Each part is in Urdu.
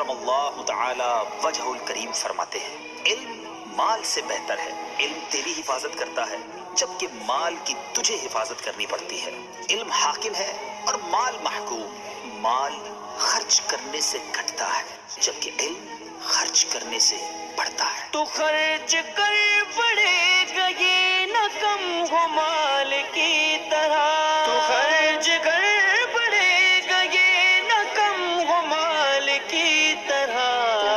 کرم اللہ تعالی وجہ الکریم فرماتے ہیں علم مال سے بہتر ہے، علم تیری حفاظت کرتا ہے جبکہ مال کی تجھے حفاظت کرنی پڑتی ہے۔ علم حاکم ہے اور مال محکوم، مال خرچ کرنے سے گھٹتا ہے جبکہ علم خرچ کرنے سے بڑھتا ہے۔ تو خرچ کر پڑے گا یہ نہ کم ہو مال کی طرح، تو خرچ کر پڑے گا یہ نہ کم ہو مال کی طرح،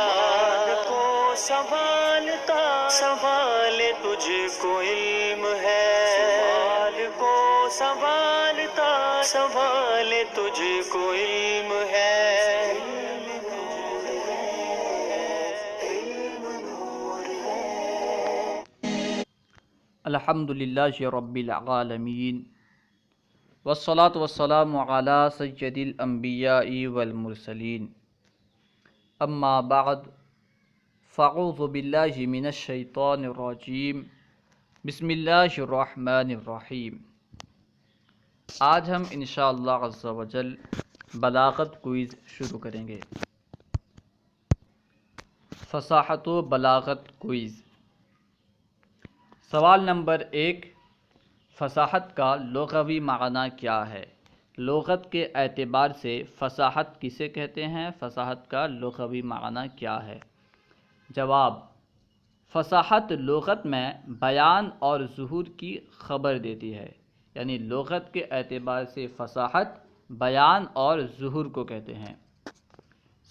مال کو سنبھالتا سنبھالے تجھ کو علم ہے، مال کو سنبھالتا سنبھالے تجھ کو علم ہے۔ الحمد للہ رب العالمین والصلاة والسلام علی سید الانبیاء والمرسلین، اما بعد فاعوذ باللہ من الشیطان الرجیم، بسم اللہ الرحمن الرحیم۔ آج ہم انشاءاللہ عز و جل بلاغت کوئز شروع کریں گے۔ فصاحت و بلاغت کوئز۔ سوال نمبر 1، فصاحت کا لغوی معنی کیا ہے؟ لغت کے اعتبار سے فصاحت کسے کہتے ہیں؟ فصاحت کا لغوی معنی کیا ہے؟ جواب، فصاحت لغت میں بیان اور ظہور کی خبر دیتی ہے، یعنی لغت کے اعتبار سے فصاحت بیان اور ظہور کو کہتے ہیں۔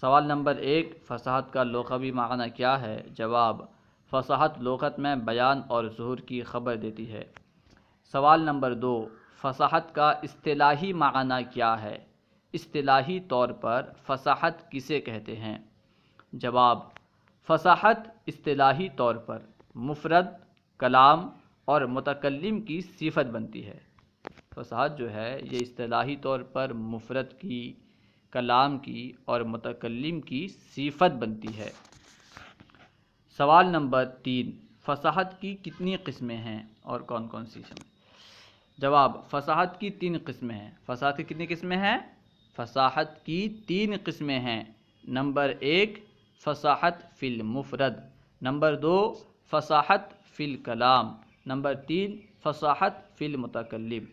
سوال نمبر 1، فصاحت کا لغوی معنی کیا ہے؟ جواب، فصاحت لغت میں بیان اور ظہور کی خبر دیتی ہے۔ سوال نمبر 2، فصاحت کا اصطلاحی معنی کیا ہے؟ اصطلاحی طور پر فصاحت کسے کہتے ہیں؟ جواب، فصاحت اصطلاحی طور پر مفرد، کلام اور متکلم کی صفت بنتی ہے۔ فصاحت جو ہے یہ اصطلاحی طور پر مفرد کی، کلام کی اور متکلم کی صفت بنتی ہے۔ سوال نمبر 3، فصاحت کی کتنی قسمیں ہیں اور کون کون سی ہیں؟ جواب، فصاحت کی 3 قسمیں ہیں۔ فصاحت کی کتنی قسمیں ہیں؟ فصاحت کی 3 قسمیں ہیں۔ نمبر 1، فصاحت فی المفرد، نمبر 2، فصاحت فی الکلام، نمبر 3، فصاحت فی المتکلم۔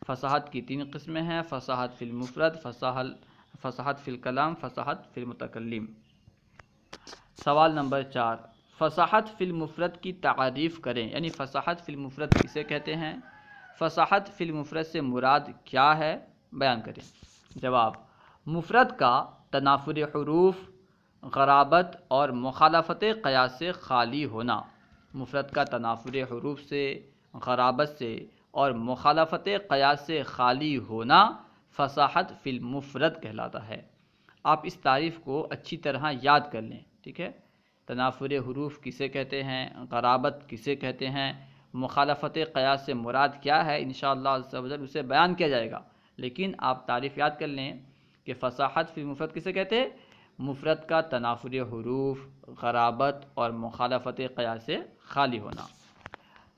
فصاحت کی 3 قسمیں ہیں: فصاحت فی المفرد، فصاحت فی الکلام، فصاحت فی المتکلم۔ سوال نمبر 4، فصاحت فی المفرد کی تعریف کریں، یعنی فصاحت فی المفرد کسے کہتے ہیں؟ فصاحت فی المفرد سے مراد کیا ہے؟ بیان کریں۔ جواب، مفرد کا تنافر حروف، غرابت اور مخالفت قیاس سے خالی ہونا۔ مفرد کا تنافر حروف سے، غرابت سے اور مخالفت قیاس سے خالی ہونا فصاحت فی المفرد کہلاتا ہے۔ آپ اس تعریف کو اچھی طرح یاد کر لیں، ٹھیک ہے؟ تنافر حروف کسے کہتے ہیں، غرابت کسے کہتے ہیں، مخالفت قیاس سے مراد کیا ہے، انشاءاللہ عز و جل اسے بیان کیا جائے گا، لیکن آپ تعریف یاد کر لیں کہ فصاحت فی المفرد کسے کہتے ہیں؟ مفرد کا تنافر حروف، غرابت اور مخالفت قیاس سے خالی ہونا۔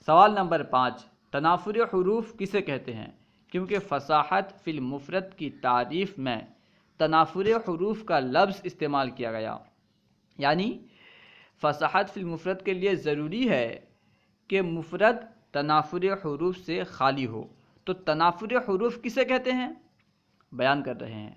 سوال نمبر 5، تنافر حروف کسے کہتے ہیں؟ کیونکہ فصاحت فی المفرد کی تعریف میں تنافر حروف کا لفظ استعمال کیا گیا، یعنی فصاحت فی المفرد کے لیے ضروری ہے کہ مفرد تنافر حروف سے خالی ہو، تو تنافر حروف کسے کہتے ہیں؟ بیان کر رہے ہیں۔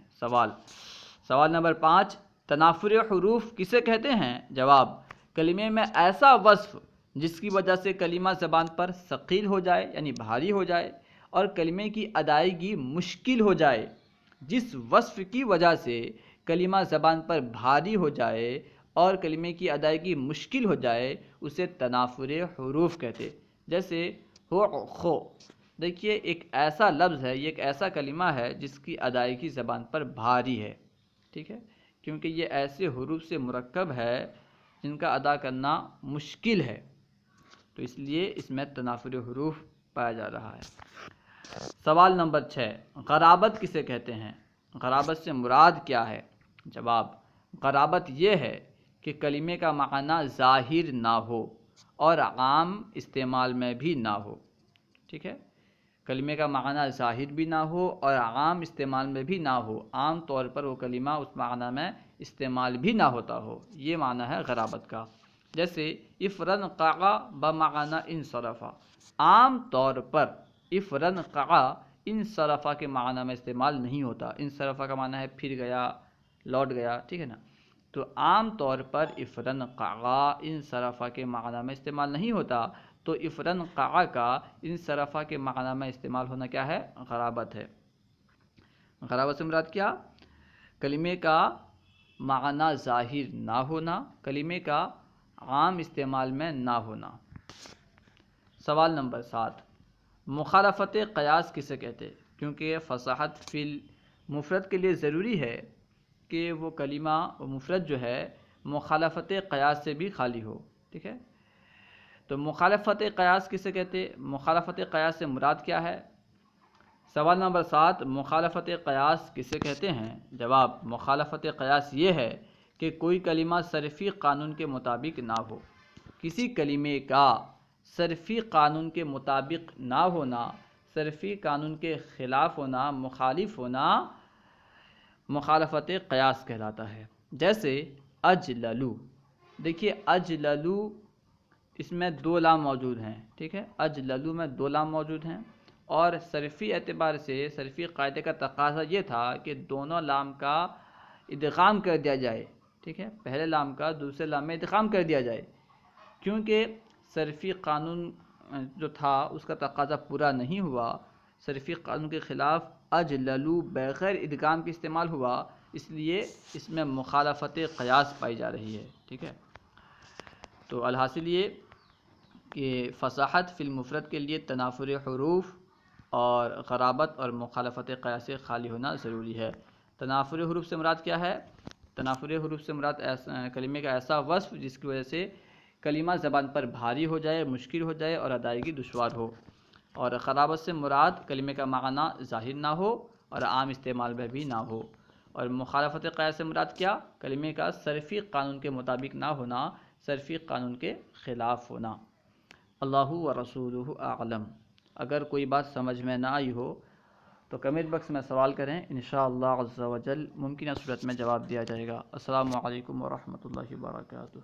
سوال نمبر 5، تنافر حروف کسے کہتے ہیں؟ جواب، کلمے میں ایسا وصف جس کی وجہ سے کلمہ زبان پر ثقیل ہو جائے، یعنی بھاری ہو جائے، اور کلمے کی ادائیگی مشکل ہو جائے۔ جس وصف کی وجہ سے کلمہ زبان پر بھاری ہو جائے اور کلمے کی ادائیگی مشکل ہو جائے اسے تنافر حروف کہتے۔ جیسے ہو خو، دیکھیے ایک ایسا لفظ ہے، یہ ایک ایسا کلمہ ہے جس کی ادائیگی زبان پر بھاری ہے، ٹھیک ہے؟ کیونکہ یہ ایسے حروف سے مرکب ہے جن کا ادا کرنا مشکل ہے، تو اس لیے اس میں تنافر حروف پایا جا رہا ہے۔ سوال نمبر 6، غرابت کسے کہتے ہیں؟ غرابت سے مراد کیا ہے؟ جواب، غرابت یہ ہے کہ کلمے کا معنی ظاہر نہ ہو اور عام استعمال میں بھی نہ ہو، ٹھیک ہے؟ کلمے کا معنی ظاہر بھی نہ ہو اور عام استعمال میں بھی نہ ہو، عام طور پر وہ کلمہ اس معنی میں استعمال بھی نہ ہوتا ہو، یہ معنی ہے غرابت کا۔ جیسے افرن قعا بمعنی انصرفا، عام طور پر افرن قعا انصرفا کے معنی میں استعمال نہیں ہوتا۔ انصرفا کا معنی ہے پھر گیا، لوٹ گیا، ٹھیک ہے نا، تو عام طور پر افرن قعا انصرفا کے معنی میں استعمال نہیں ہوتا، تو افرن قعا کا انصرفا کے معنی میں استعمال ہونا کیا ہے؟ غرابت ہے۔ غرابت سے مراد کیا؟ کلمے کا معنی ظاہر نہ ہونا، کلمے کا عام استعمال میں نہ ہونا۔ سوال نمبر 7، مخالفت قیاس کسے کہتے؟ کیونکہ فصاحت فی المفرد کے لیے ضروری ہے کہ وہ کلمہ مفرد جو ہے مخالفت قیاس سے بھی خالی ہو، ٹھیک ہے؟ تو مخالفت قیاس کسے کہتے؟ مخالفت قیاس سے مراد کیا ہے؟ سوال نمبر 7، مخالفت قیاس کسے کہتے ہیں؟ جواب، مخالفت قیاس یہ ہے کہ کوئی کلمہ صرفی قانون کے مطابق نہ ہو۔ کسی کلمے کا صرفی قانون کے مطابق نہ ہونا، صرفی قانون کے خلاف ہونا، مخالف ہونا، مخالفت قیاس کہلاتا ہے۔ جیسے اجللو، دیکھیے اجللو اس میں 2 لام موجود ہیں، ٹھیک ہے، اجللو میں 2 لام موجود ہیں، اور صرفی اعتبار سے صرفی قاعدے کا تقاضا یہ تھا کہ دونوں لام کا ادغام کر دیا جائے، ٹھیک ہے، پہلے لام کا دوسرے لام میں ادغام کر دیا جائے، کیونکہ صرفی قانون جو تھا اس کا تقاضا پورا نہیں ہوا، صرفی قانون کے خلاف اجللو بغیر ادغام کے استعمال ہوا، اس لیے اس میں مخالفت قیاس پائی جا رہی ہے، ٹھیک ہے۔ تو الحاصل یہ کہ فصاحت فی المفرد کے لیے تنافر حروف اور غرابت اور مخالفت قیاس سے خالی ہونا ضروری ہے۔ تنافر حروف سے مراد کیا ہے؟ تنافر حروف سے مراد کلمے کا ایسا وصف جس کی وجہ سے کلمہ زبان پر بھاری ہو جائے، مشکل ہو جائے اور ادائیگی دشوار ہو، اور غرابت سے مراد کلمے کا معنی ظاہر نہ ہو اور عام استعمال میں بھی نہ ہو، اور مخالفت قیاس سے مراد کیا؟ کلمے کا صرفی قانون کے مطابق نہ ہونا، صرفی قانون کے خلاف ہونا۔ اللہ و رسولہ اعلم۔ اگر کوئی بات سمجھ میں نہ آئی ہو تو کمنٹ باکس میں سوال کریں، انشاءاللہ عز و جل ممکنہ صورت میں جواب دیا جائے گا۔ السلام علیکم ورحمۃ اللہ وبرکاتہ۔